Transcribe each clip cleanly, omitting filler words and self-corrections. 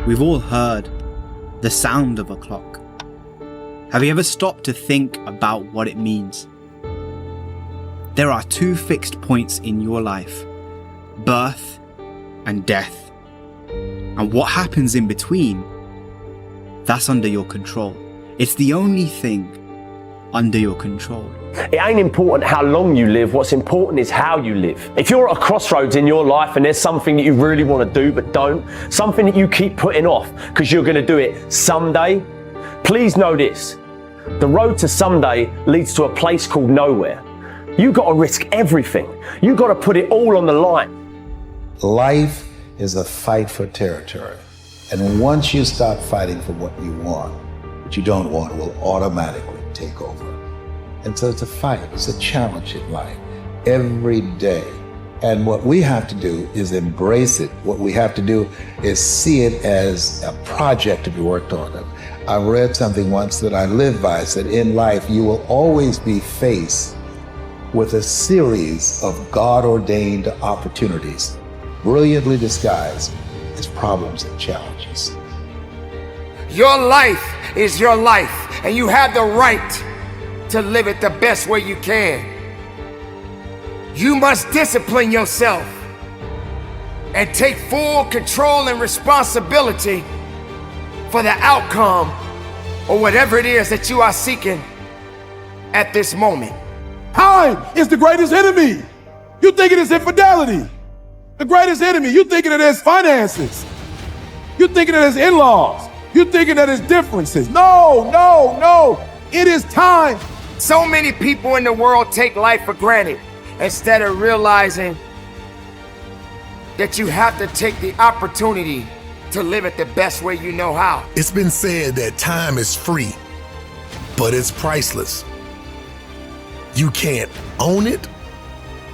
We've all heard the sound of a clock. Have you ever stopped to think about what it means? There are two fixed points in your life, birth and death. And what happens in between, that's under your control. It's the only thing under your control. It ain't important how long you live, what's important is how you live. If you're at a crossroads in your life and there's something that you really want to do but don't, something that you keep putting off because you're going to do it someday, please know this: the road to someday leads to a place called nowhere. You got to risk everything. You got to put it all on the line. Life is a fight for territory. And once you stop fighting for what you want, what you don't want will automatically take over. And so it's a fight, it's a challenge in life every day. And what we have to do is embrace it. What we have to do is see it as a project to be worked on. I read something once that I live by. It said, in life, you will always be faced with a series of God-ordained opportunities, brilliantly disguised as problems and challenges. Your life is your life, and you have the right to live it the best way you can. You must discipline yourself and take full control and responsibility for the outcome or whatever it is that you are seeking at this moment. Time is the greatest enemy. You thinking it's infidelity. The greatest enemy. You thinking it is finances. You thinking it is in-laws. You thinking that it's differences. No, no, no. It is time. So many people in the world take life for granted instead of realizing that you have to take the opportunity to live it the best way you know how. It's been said that time is free, but it's priceless. You can't own it,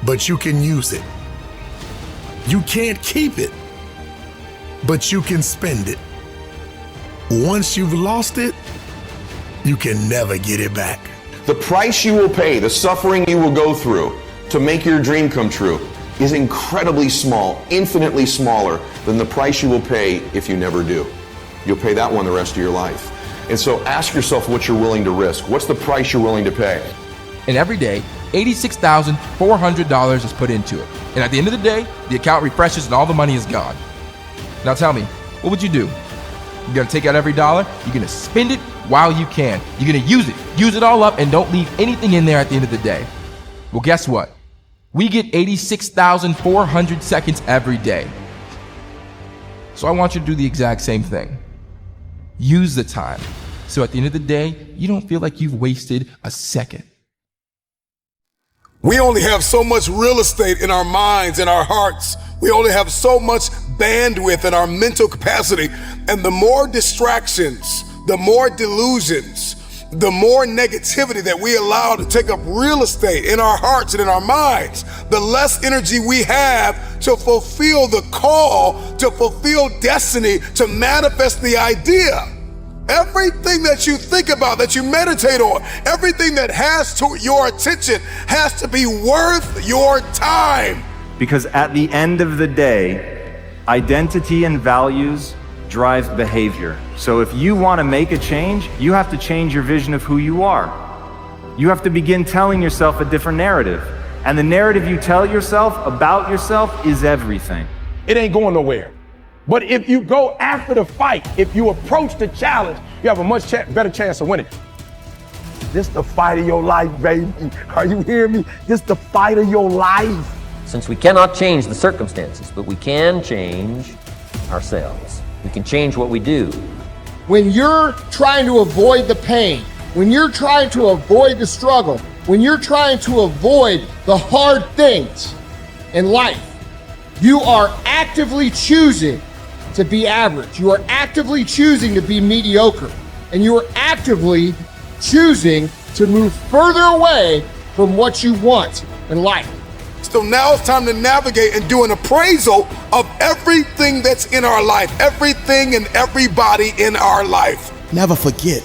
but you can use it. You can't keep it, but you can spend it. Once you've lost it, you can never get it back. The price you will pay, the suffering you will go through to make your dream come true is incredibly small, infinitely smaller than the price you will pay if you never do. You'll pay that one the rest of your life. And so ask yourself what you're willing to risk. What's the price you're willing to pay? And every day, $86,400 is put into it. And at the end of the day, the account refreshes and all the money is gone. Now tell me, what would you do? You're gonna take out every dollar, you're gonna spend it while you can. You're gonna use it all up, and don't leave anything in there at the end of the day. Well, guess what? We get 86,400 seconds every day. So I want you to do the exact same thing. Use the time, so at the end of the day, you don't feel like you've wasted a second. We only have so much real estate in our minds and our hearts. We only have so much bandwidth in our mental capacity. And the more distractions, the more delusions, the more negativity that we allow to take up real estate in our hearts and in our minds, the less energy we have to fulfill the call, to fulfill destiny, to manifest the idea. Everything that you think about, that you meditate on, everything that has to your attention has to be worth your time. Because at the end of the day, identity and values drive behavior. So if you want to make a change, you have to change your vision of who you are. You have to begin telling yourself a different narrative. And the narrative you tell yourself about yourself is everything. It ain't going nowhere. But if you go after the fight, if you approach the challenge, you have a much better chance of winning. This the fight of your life, baby. Are you hearing me? This the fight of your life. Since we cannot change the circumstances, but we can change ourselves. We can change what we do. When you're trying to avoid the pain, when you're trying to avoid the struggle, when you're trying to avoid the hard things in life, you are actively choosing to be average. You are actively choosing to be mediocre. And you are actively choosing to move further away from what you want in life. So now it's time to navigate and do an appraisal of everything that's in our life, everything and everybody in our life. Never forget,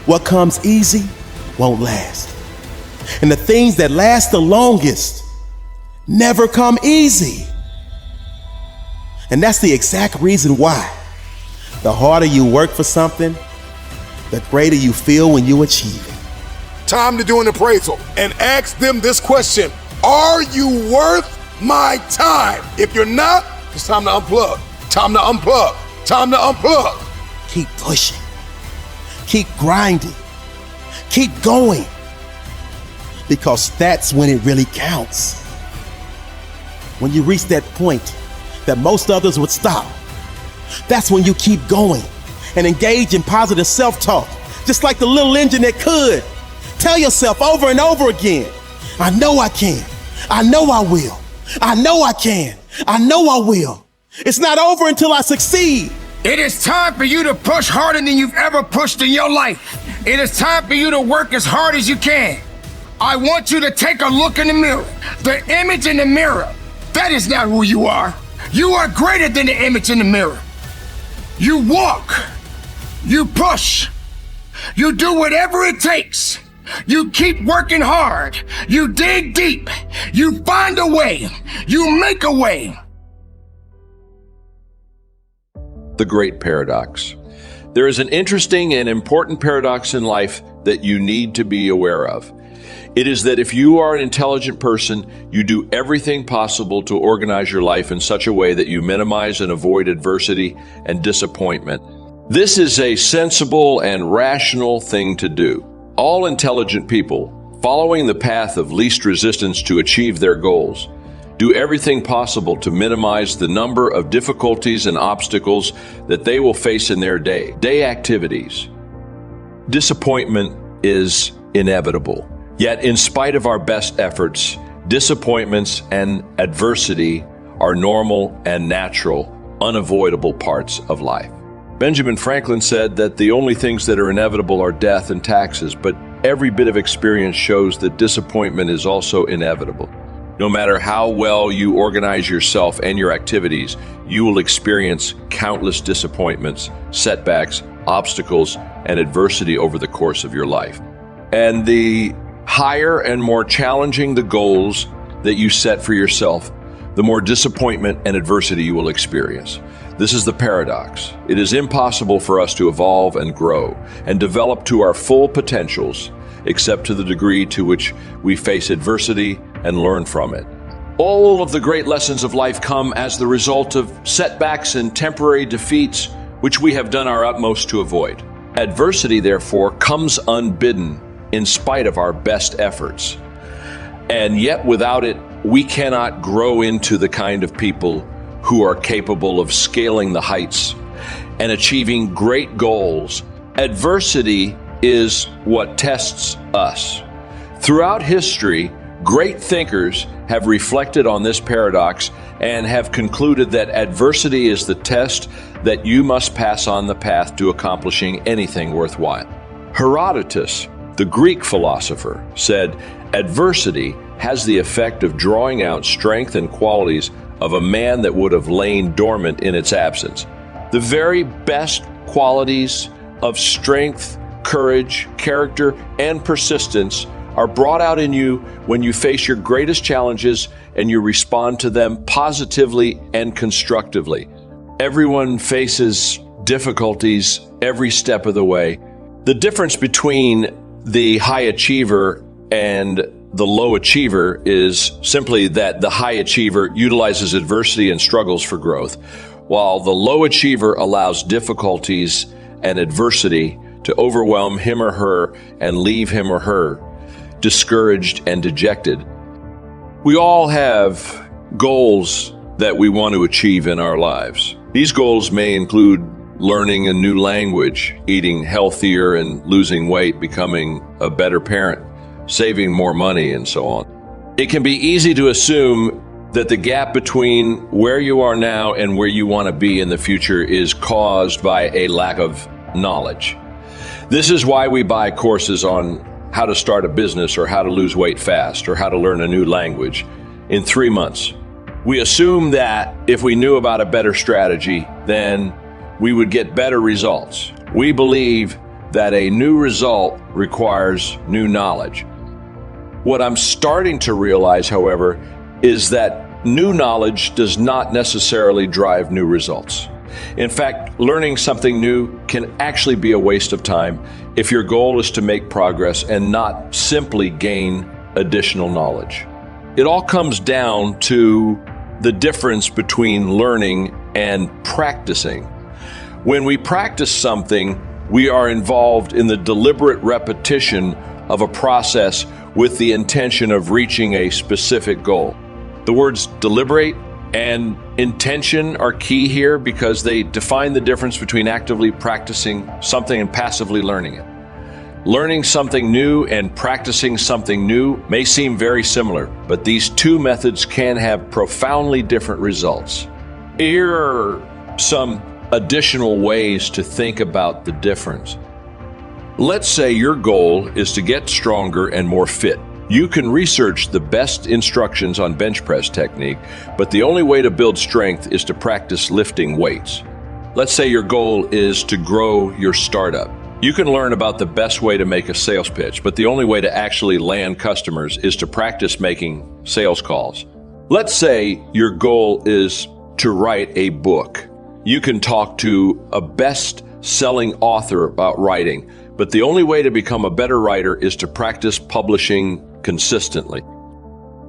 what comes easy won't last. And the things that last the longest never come easy. And that's the exact reason why. The harder you work for something, the greater you feel when you achieve it. Time to do an appraisal and ask them this question. Are you worth my time? If you're not, it's time to unplug. Time to unplug. Time to unplug. Keep pushing. Keep grinding. Keep going. Because that's when it really counts. When you reach that point that most others would stop, that's when you keep going and engage in positive self-talk, just like the little engine that could. Tell yourself over and over again, I know I can. I know I will. I know I can. I know I will. It's not over until I succeed. It is time for you to push harder than you've ever pushed in your life. It is time for you to work as hard as you can. I want you to take a look in the mirror. The image in the mirror, that is not who you are. You are greater than the image in the mirror. You walk. You push. You do whatever it takes. You keep working hard. You dig deep. You find a way. You make a way. The Great Paradox. There is an interesting and important paradox in life that you need to be aware of. It is that if you are an intelligent person, you do everything possible to organize your life in such a way that you minimize and avoid adversity and disappointment. This is a sensible and rational thing to do. All intelligent people, following the path of least resistance to achieve their goals, do everything possible to minimize the number of difficulties and obstacles that they will face in their day activities. Disappointment is inevitable. Yet, in spite of our best efforts, disappointments and adversity are normal and natural, unavoidable parts of life. Benjamin Franklin said that the only things that are inevitable are death and taxes, but every bit of experience shows that disappointment is also inevitable. No matter how well you organize yourself and your activities, you will experience countless disappointments, setbacks, obstacles, and adversity over the course of your life. And the higher and more challenging the goals that you set for yourself, the more disappointment and adversity you will experience. This is the paradox. It is impossible for us to evolve and grow and develop to our full potentials, except to the degree to which we face adversity and learn from it. All of the great lessons of life come as the result of setbacks and temporary defeats, which we have done our utmost to avoid. Adversity, therefore, comes unbidden in spite of our best efforts. And yet without it, we cannot grow into the kind of people who are capable of scaling the heights and achieving great goals. Adversity is what tests us. Throughout history, great thinkers have reflected on this paradox and have concluded that adversity is the test that you must pass on the path to accomplishing anything worthwhile. Herodotus, the Greek philosopher, said, "Adversity has the effect of drawing out strength and qualities of a man that would have lain dormant in its absence." The very best qualities of strength, courage, character, and persistence are brought out in you when you face your greatest challenges and you respond to them positively and constructively. Everyone faces difficulties every step of the way. The difference between the high achiever and the low achiever is simply that the high achiever utilizes adversity and struggles for growth, while the low achiever allows difficulties and adversity to overwhelm him or her and leave him or her discouraged and dejected. We all have goals that we want to achieve in our lives. These goals may include learning a new language, eating healthier and losing weight, becoming a better parent, saving more money, and so on. It can be easy to assume that the gap between where you are now and where you want to be in the future is caused by a lack of knowledge. This is why we buy courses on how to start a business or how to lose weight fast or how to learn a new language in 3 months. We assume that if we knew about a better strategy, then we would get better results. We believe that a new result requires new knowledge. What I'm starting to realize, however, is that new knowledge does not necessarily drive new results. In fact, learning something new can actually be a waste of time if your goal is to make progress and not simply gain additional knowledge. It all comes down to the difference between learning and practicing. When we practice something, we are involved in the deliberate repetition of a process with the intention of reaching a specific goal. The words deliberate and intention are key here because they define the difference between actively practicing something and passively learning it. Learning something new and practicing something new may seem very similar, but these two methods can have profoundly different results. Here are some additional ways to think about the difference. Let's say your goal is to get stronger and more fit. You can research the best instructions on bench press technique, but the only way to build strength is to practice lifting weights. Let's say your goal is to grow your startup. You can learn about the best way to make a sales pitch, but the only way to actually land customers is to practice making sales calls. Let's say your goal is to write a book. You can talk to a best-selling author about writing, but the only way to become a better writer is to practice publishing consistently.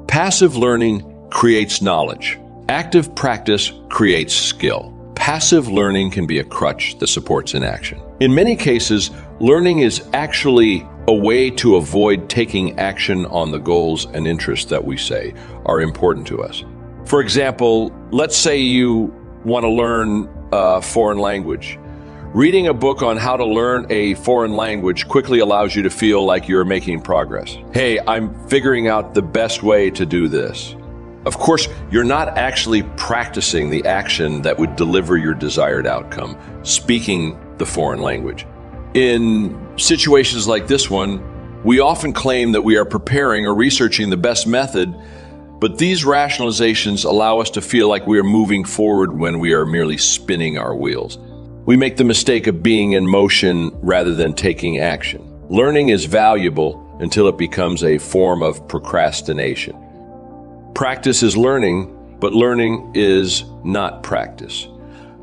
Passive learning creates knowledge. Active practice creates skill. Passive learning can be a crutch that supports inaction. In many cases, learning is actually a way to avoid taking action on the goals and interests that we say are important to us. For example, let's say you want to learn a foreign language. Reading a book on how to learn a foreign language quickly allows you to feel like you're making progress. Hey, I'm figuring out the best way to do this. Of course, you're not actually practicing the action that would deliver your desired outcome, speaking the foreign language. In situations like this one, we often claim that we are preparing or researching the best method, but these rationalizations allow us to feel like we are moving forward when we are merely spinning our wheels. We make the mistake of being in motion rather than taking action. Learning is valuable until it becomes a form of procrastination. Practice is learning, but learning is not practice.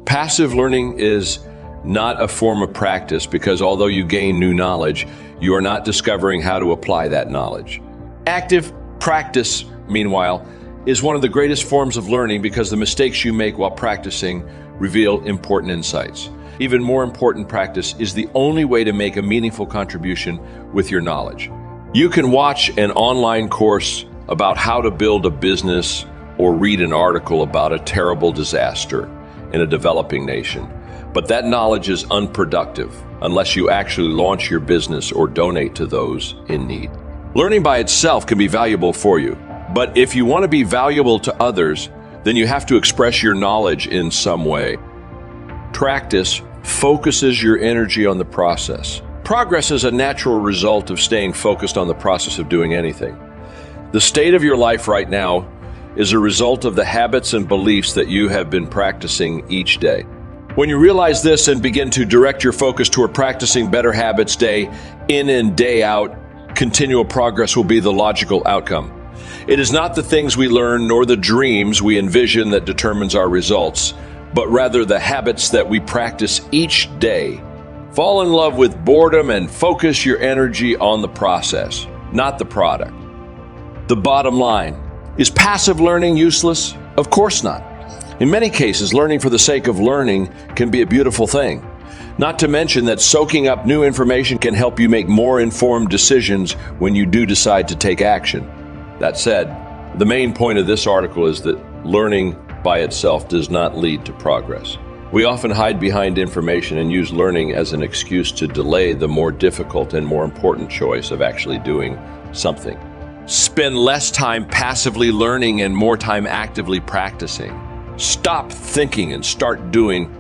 Passive learning is not a form of practice because although you gain new knowledge, you are not discovering how to apply that knowledge. Active practice, meanwhile, is one of the greatest forms of learning because the mistakes you make while practicing reveal important insights. Even more important, practice is the only way to make a meaningful contribution with your knowledge. You can watch an online course about how to build a business or read an article about a terrible disaster in a developing nation, but that knowledge is unproductive unless you actually launch your business or donate to those in need. Learning by itself can be valuable for you, but if you want to be valuable to others, then you have to express your knowledge in some way. Practice focuses your energy on the process. Progress is a natural result of staying focused on the process of doing anything. The state of your life right now is a result of the habits and beliefs that you have been practicing each day. When you realize this and begin to direct your focus toward practicing better habits day in and day out, continual progress will be the logical outcome. It is not the things we learn nor the dreams we envision that determines our results, but rather the habits that we practice each day. Fall in love with boredom and focus your energy on the process, not the product. The bottom line, is passive learning useless? Of course not. In many cases, learning for the sake of learning can be a beautiful thing. Not to mention that soaking up new information can help you make more informed decisions when you do decide to take action. That said, the main point of this article is that learning by itself does not lead to progress. We often hide behind information and use learning as an excuse to delay the more difficult and more important choice of actually doing something. Spend less time passively learning and more time actively practicing. Stop thinking and start doing